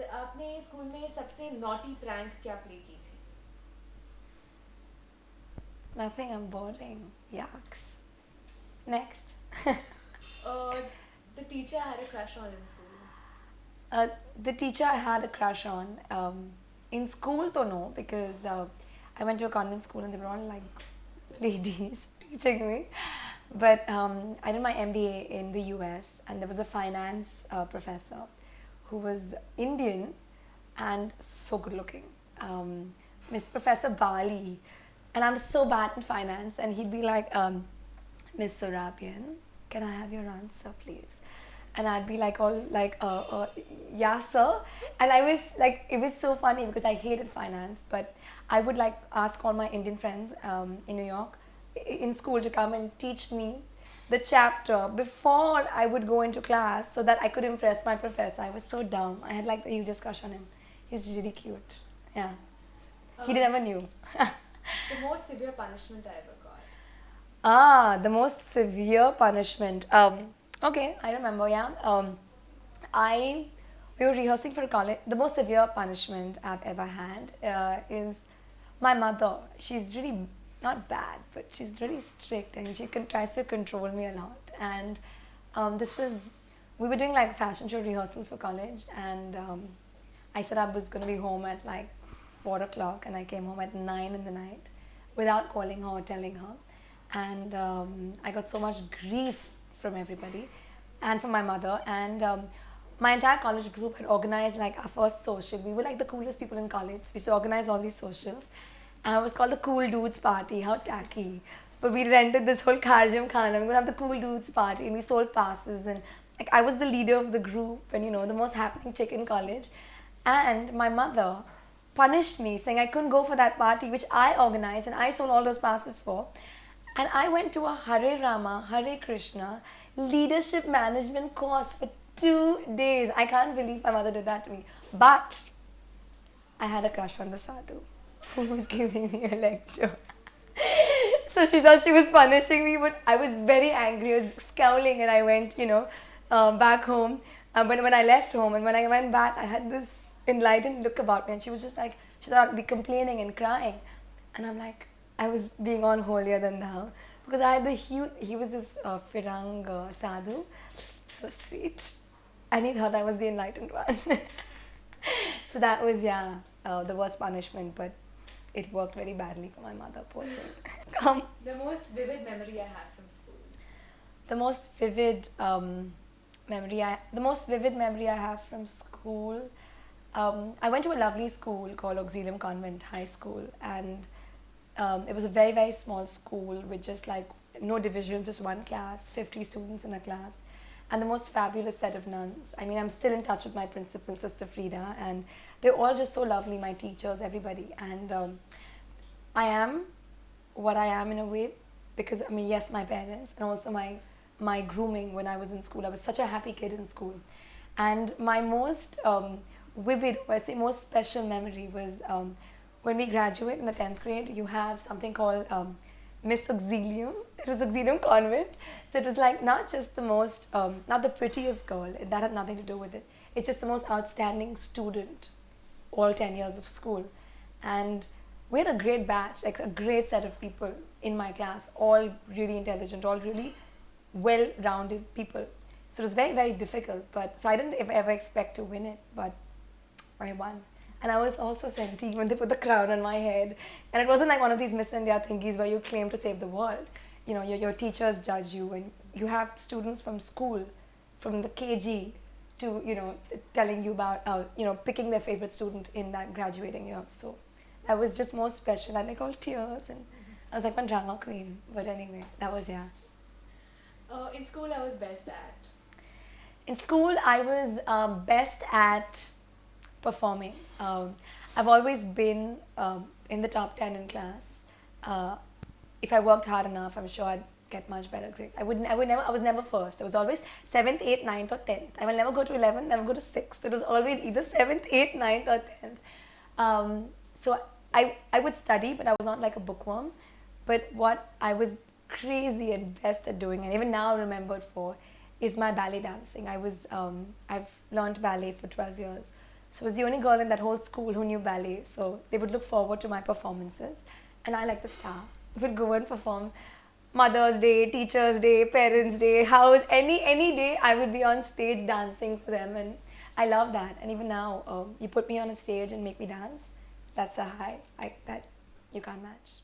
आपने स्कूल में सबसे नॉटी प्रैंक क्या प्ले की थी? Nothing, I'm boring. Yucks. Next. Uh, the teacher I had a crush on in school. uh, the teacher I had a crush on. In school, though, no, because I went to a convent school and they were all like ladies teaching me. But I did my MBA in the US, and there was a finance professor who was Indian and so good looking. Miss Professor Bali. And I'm so bad in finance, and he'd be like, Miss Zorabian, can I have your answer, please? And I'd be like, all like, yeah, sir. And I was like, it was so funny because I hated finance, but I would like ask all my Indian friends in New York in school to come and teach me the chapter before I would go into class so that I could impress my professor. I was so dumb. I had like the hugest crush on him. He's really cute. Yeah. He Uh, never knew. the most severe punishment I ever got. The most severe punishment. Okay, I remember. Yeah. I we were rehearsing for college. The most severe punishment I've ever had is my mother. She's really not bad, but she's really strict, and she tries to control me a lot. And this was we were doing like fashion show rehearsals for college, and I said I was going to be home at like 4 o'clock, and I came home at 9 in the night without calling her or telling her. And I got so much grief from everybody and from my mother. And my entire college group had organized like our first social. We were like the coolest people in college. We used to organize all these socials. And it was called the Cool Dudes Party. How tacky. But we rented this whole Kharjam Khana. We were going to have the Cool Dudes Party. And we sold passes. And like I was the leader of the group and, you know, the most happening chick in college. And my mother punished me, saying I couldn't go for that party, which I organized and I sold all those passes for. And I went to a Hare Rama, Hare Krishna leadership management course for 2 days. I can't believe my mother did that to me. But I had a crush on the sadhu who was giving me a lecture. So she thought she was punishing me, but I was very angry. I was scowling, and I went, back home. When I left home, and when I went back, I had this enlightened look about me, and she was just like, she thought I'd be complaining and crying. And I'm like, I was being on holier than thou because I had the huge, he was this Firang sadhu, so sweet. And he thought I was the enlightened one. So that was, yeah, the worst punishment, but it worked very badly for my mother, poor thing. Come. The most vivid memory I have from school. The most vivid the most vivid memory I have from school. I went to a lovely school called Auxilium Convent High School, and it was a very, very small school with just like no division, just one class, 50 students in a class, and the most fabulous set of nuns. I mean, I'm still in touch with my principal, Sister Frida, and they're all just so lovely, my teachers, everybody. And I am what I am in a way because, I mean, yes, my parents, and also my grooming when I was in school. I was such a happy kid in school. And my most vivid, or I say most special memory was when we graduate in the 10th grade, you have something called Miss Auxilium. It was Auxilium Convent. So it was like not just the most, not the prettiest girl, that had nothing to do with it. It's just the most outstanding student, all 10 years of school. And we had a great batch, like a great set of people in my class, all really intelligent, all really well-rounded people. So it was very, very difficult. But so I didn't ever expect to win it, but I won. And I was also senti when they put the crown on my head. And it wasn't like one of these Miss India thingies where you claim to save the world. You know, your teachers judge you, and you have students from school, from the KG to, telling you about, picking their favorite student in that graduating year. So that was just more special. I like all tears, and I was like one drama queen. But anyway, that was, yeah. In school, I was best at. In school, I was best at performing. I've always been in the top 10 in class. If I worked hard enough, I'm sure I'd get much better grades. I was never first. I was always 7th, 8th, 9th or 10th. I will never go to 11th, never go to 6th. It was always either 7th, 8th, 9th or 10th. So I would study, but I was not like a bookworm. But what I was crazy and best at doing, and even now remembered for, is my ballet dancing. I've learned ballet for 12 years. So I was the only girl in that whole school who knew ballet. So they would look forward to my performances. And I, like the star, would go and perform Mother's Day, Teacher's Day, Parents' Day, house, any day I would be on stage dancing for them. And I love that. And even now, you put me on a stage and make me dance. That's a high that you can't match.